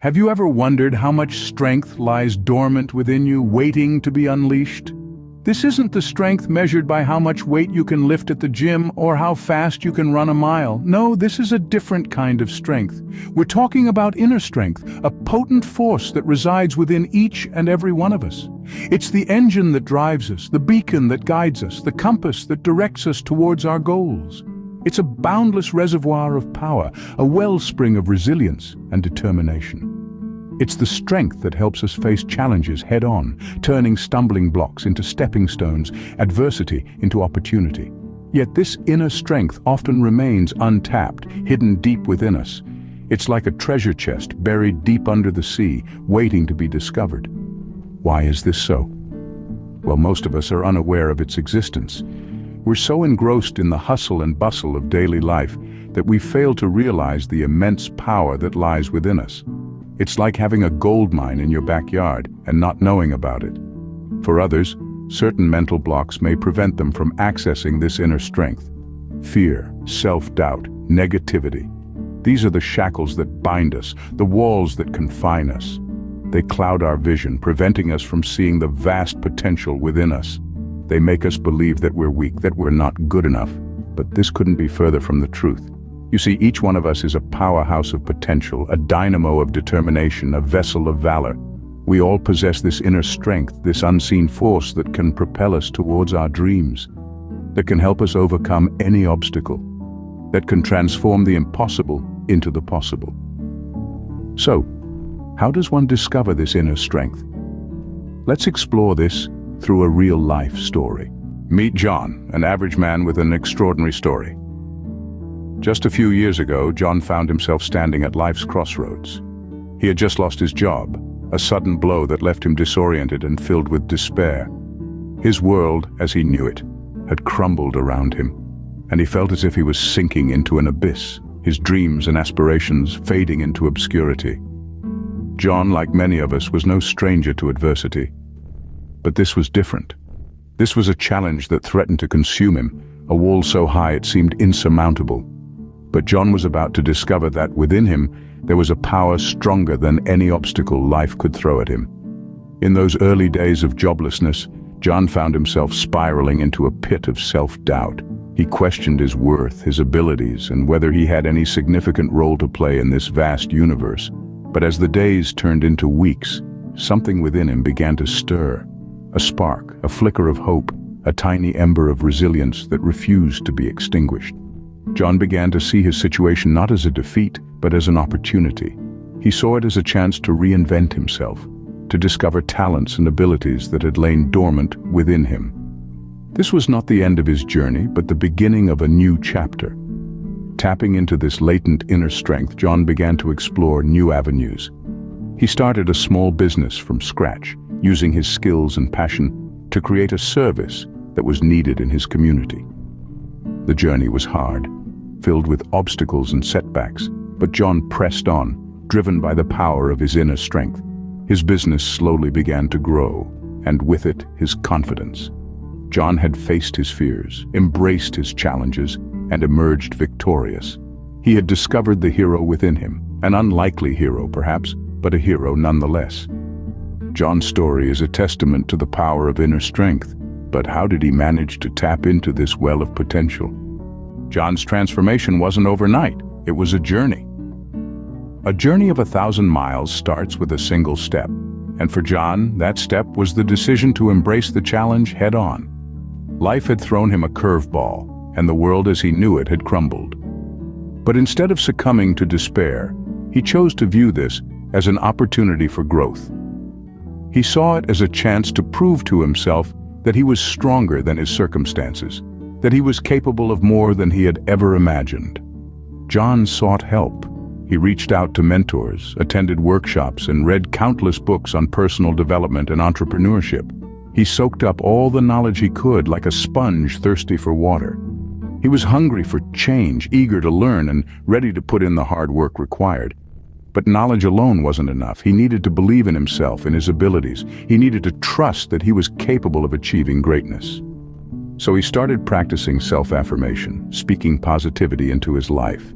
Have you ever wondered how much strength lies dormant within you, waiting to be unleashed? This isn't the strength measured by how much weight you can lift at the gym or how fast you can run a mile. No, this is a different kind of strength. We're talking about inner strength, a potent force that resides within each and every one of us. It's the engine that drives us, the beacon that guides us, the compass that directs us towards our goals. It's a boundless reservoir of power, a wellspring of resilience and determination. It's the strength that helps us face challenges head-on, turning stumbling blocks into stepping stones, adversity into opportunity. Yet this inner strength often remains untapped, hidden deep within us. It's like a treasure chest buried deep under the sea, waiting to be discovered. Why is this so? Well, most of us are unaware of its existence. We're so engrossed in the hustle and bustle of daily life that we fail to realize the immense power that lies within us. It's like having a gold mine in your backyard and not knowing about it. For others, certain mental blocks may prevent them from accessing this inner strength. Fear, self-doubt, negativity. These are the shackles that bind us, the walls that confine us. They cloud our vision, preventing us from seeing the vast potential within us. They make us believe that we're weak, that we're not good enough. But this couldn't be further from the truth. You see, each one of us is a powerhouse of potential, a dynamo of determination, a vessel of valor. We all possess this inner strength, this unseen force that can propel us towards our dreams, that can help us overcome any obstacle, that can transform the impossible into the possible. So, how does one discover this inner strength? Let's explore this through a real-life story. Meet John, an average man with an extraordinary story. Just a few years ago, John found himself standing at life's crossroads. He had just lost his job, a sudden blow that left him disoriented and filled with despair. His world, as he knew it, had crumbled around him, and he felt as if he was sinking into an abyss, his dreams and aspirations fading into obscurity. John, like many of us, was no stranger to adversity. But this was different. This was a challenge that threatened to consume him, a wall so high it seemed insurmountable. But John was about to discover that within him there was a power stronger than any obstacle life could throw at him. In those early days of joblessness, John found himself spiraling into a pit of self-doubt. He questioned his worth, his abilities, and whether he had any significant role to play in this vast universe. But as the days turned into weeks, something within him began to stir. A spark, a flicker of hope, a tiny ember of resilience that refused to be extinguished. John began to see his situation not as a defeat, but as an opportunity. He saw it as a chance to reinvent himself, to discover talents and abilities that had lain dormant within him. This was not the end of his journey, but the beginning of a new chapter. Tapping into this latent inner strength, John began to explore new avenues. He started a small business from scratch, using his skills and passion to create a service that was needed in his community. The journey was hard, filled with obstacles and setbacks, but John pressed on, driven by the power of his inner strength. His business slowly began to grow, and with it, his confidence. John had faced his fears, embraced his challenges, and emerged victorious. He had discovered the hero within him, an unlikely hero perhaps, but a hero nonetheless. John's story is a testament to the power of inner strength, but how did he manage to tap into this well of potential? John's transformation wasn't overnight, it was a journey. A journey of 1,000 miles starts with a single step, and for John, that step was the decision to embrace the challenge head-on. Life had thrown him a curveball, and the world as he knew it had crumbled. But instead of succumbing to despair, he chose to view this as an opportunity for growth. He saw it as a chance to prove to himself that he was stronger than his circumstances, that he was capable of more than he had ever imagined. John sought help. He reached out to mentors, attended workshops, and read countless books on personal development and entrepreneurship. He soaked up all the knowledge he could like a sponge thirsty for water. He was hungry for change, eager to learn, and ready to put in the hard work required. But knowledge alone wasn't enough. He needed to believe in himself, in his abilities. He needed to trust that he was capable of achieving greatness. So he started practicing self-affirmation, speaking positivity into his life.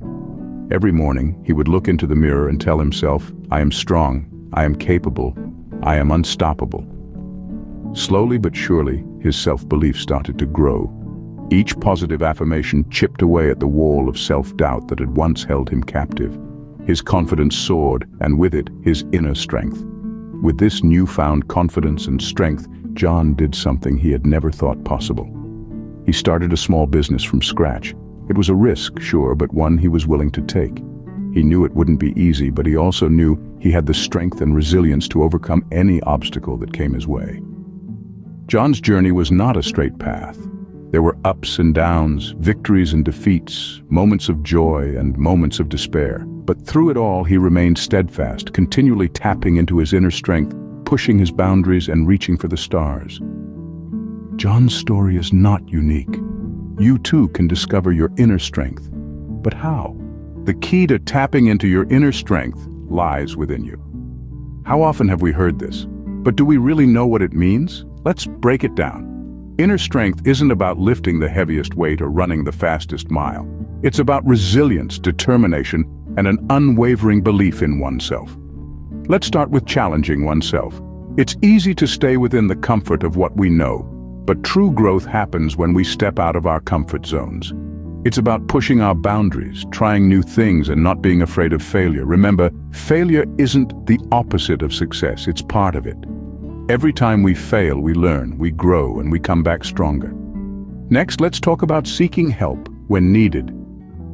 Every morning, he would look into the mirror and tell himself, "I am strong, I am capable, I am unstoppable." Slowly but surely, his self-belief started to grow. Each positive affirmation chipped away at the wall of self-doubt that had once held him captive. His confidence soared, and with it, his inner strength. With this newfound confidence and strength, John did something he had never thought possible. He started a small business from scratch. It was a risk, sure, but one he was willing to take. He knew it wouldn't be easy, but he also knew he had the strength and resilience to overcome any obstacle that came his way. John's journey was not a straight path. There were ups and downs, victories and defeats, moments of joy and moments of despair. But through it all, he remained steadfast, continually tapping into his inner strength, pushing his boundaries and reaching for the stars. John's story is not unique. You too can discover your inner strength. But how? The key to tapping into your inner strength lies within you. How often have we heard this? But do we really know what it means? Let's break it down. Inner strength isn't about lifting the heaviest weight or running the fastest mile. It's about resilience, determination, and an unwavering belief in oneself. Let's start with challenging oneself. It's easy to stay within the comfort of what we know, but true growth happens when we step out of our comfort zones. It's about pushing our boundaries, trying new things, and not being afraid of failure. Remember, failure isn't the opposite of success, it's part of it. Every time we fail, we learn, we grow, and we come back stronger. Next, let's talk about seeking help when needed.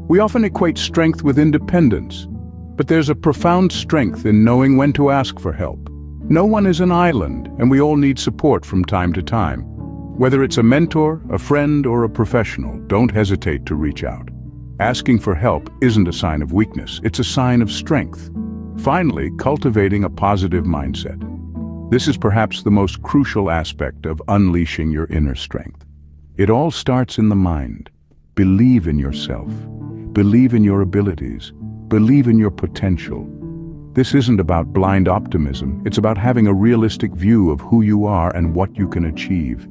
We often equate strength with independence, but there's a profound strength in knowing when to ask for help. No one is an island, and we all need support from time to time. Whether it's a mentor, a friend, or a professional, don't hesitate to reach out. Asking for help isn't a sign of weakness, it's a sign of strength. Finally, cultivating a positive mindset. This is perhaps the most crucial aspect of unleashing your inner strength. It all starts in the mind. Believe in yourself. Believe in your abilities. Believe in your potential. This isn't about blind optimism. It's about having a realistic view of who you are and what you can achieve.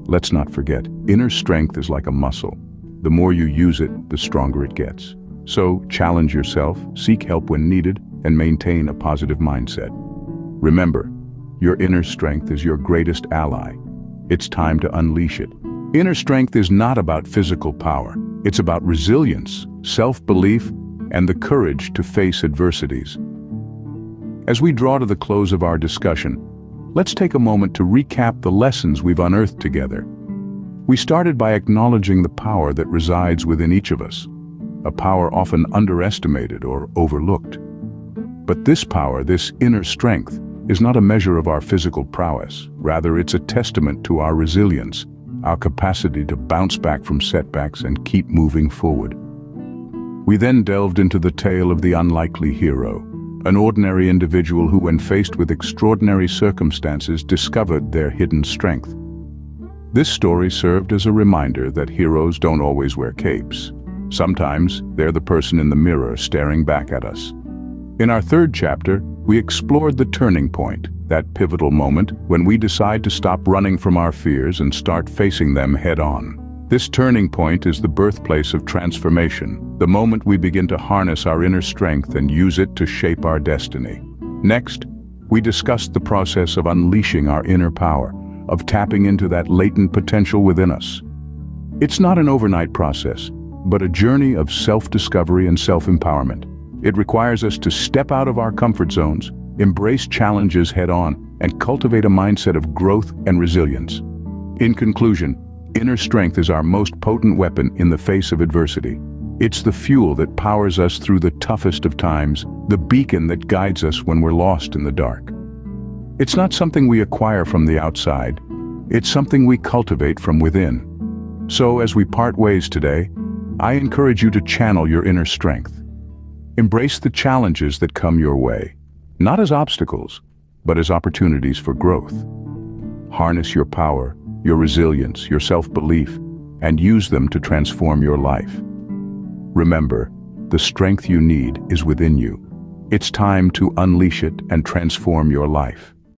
Let's not forget, inner strength is like a muscle. The more you use it, the stronger it gets. So, challenge yourself, seek help when needed, and maintain a positive mindset. Remember, your inner strength is your greatest ally. It's time to unleash it. Inner strength is not about physical power. It's about resilience, self-belief, and the courage to face adversities. As we draw to the close of our discussion, let's take a moment to recap the lessons we've unearthed together. We started by acknowledging the power that resides within each of us, a power often underestimated or overlooked. But this power, this inner strength, is not a measure of our physical prowess. Rather, it's a testament to our resilience, our capacity to bounce back from setbacks and keep moving forward. We then delved into the tale of the unlikely hero, an ordinary individual who, when faced with extraordinary circumstances, discovered their hidden strength. This story served as a reminder that heroes don't always wear capes. Sometimes, they're the person in the mirror staring back at us. In our third chapter, we explored the turning point, that pivotal moment when we decide to stop running from our fears and start facing them head-on. This turning point is the birthplace of transformation, the moment we begin to harness our inner strength and use it to shape our destiny. Next, we discussed the process of unleashing our inner power, of tapping into that latent potential within us. It's not an overnight process, but a journey of self-discovery and self-empowerment. It requires us to step out of our comfort zones, embrace challenges head-on, and cultivate a mindset of growth and resilience. In conclusion, inner strength is our most potent weapon in the face of adversity. It's the fuel that powers us through the toughest of times, the beacon that guides us when we're lost in the dark. It's not something we acquire from the outside, it's something we cultivate from within. So as we part ways today, I encourage you to channel your inner strength. Embrace the challenges that come your way, not as obstacles, but as opportunities for growth. Harness your power, your resilience, your self-belief, and use them to transform your life. Remember, the strength you need is within you. It's time to unleash it and transform your life.